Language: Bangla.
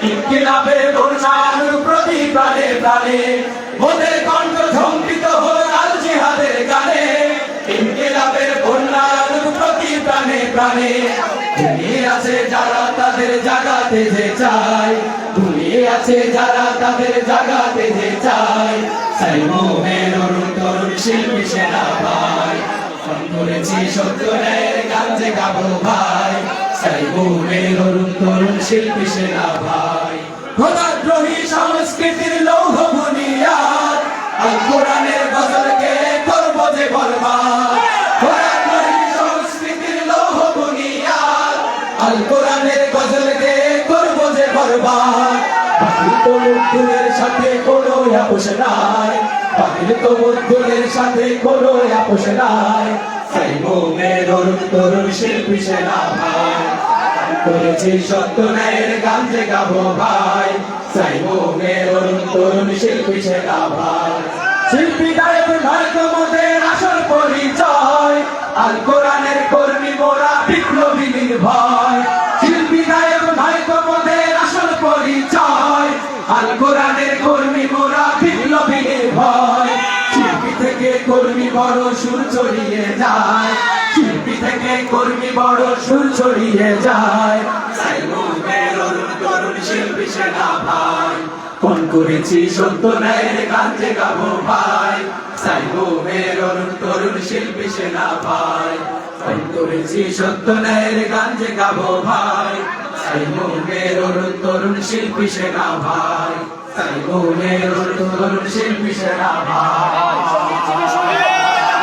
ইনকিলাবের বর্ণানুর প্রতি প্রাণে প্রাণে মোদের কণ্ঠ ঝঙ্কৃত হোক আল জিহাদের গানে। ইনকিলাবের বর্ণানুর প্রতি প্রাণে প্রাণে ঘুমিয়ে আছে যারা তাদের জাগাতে যে চায়, ঘুমিয়ে আছে যারা তাদের জাগাতে যে চায়। সাইমুমের অরুণ তরুণ শিল্পী সেনা ভাই, ফোন করেছি সত্য ন্যায়ের গান যে গাবো ভাই। সাইমুমের অরুণ তরুণ শিল্পী সেনা ভাই, খোদাদ্রোহী সংস্কৃতির লৌহ বুনিয়াদ আল কোরআনের গজলকে করবো যে বরবাদ। খোদাদ্রোহী সংস্কৃতির লৌহ বুনিয়াদ আল কোরআনের গজলকে করবো যে বরবাদ। পাখির তো মুদ্দুলের সাথে কোনো আপোষ নাই, পাখির তো মুদ্দুলের সাথে কোনো আপোষ নাই। সাইমুমের অরুণ তরুণ শিল্পী সেনা ভাই, করেছি সত্য ন্যায়ের গান যে গাবো ভাই। সাইমুমের অরুণ তরুণ শিল্পী সেনা ভাই, শিল্পী গায়ক নয় তো মোদের আসল পরিচয়, আল কোরআনের কর্মী মোরা বিপ্লবী নির্ভয়। শিল্পী গায়ক নয় তো মোদের আসল পরিচয়, আল কোরআনের কর্মী মোরা বিপ্লবী নির্ভয়। শিল্পী থেকে কর্মী বড় সুর ছড়িয়ে যায়, শিল্পী থেকে কর্মী বড় সুর ছড়িয়ে যায়। সাইমুমের অরুণ তরুণ শিল্পী সেনা ভাই, ফোন করেছি সত্য ন্যায়ের গান যে গাবো ভাই। সাইমুমের অরুণ তরুণ শিল্পী সেনা ভাই, ফোন করেছি সত্য ন্যায়ের গান যে গাবো ভাই। সাইমুমের অরুণ তরুণ শিল্পী সেনা ভাই, সাইমুমের অরুণ তরুণ শিল্পী সেনা ভাই।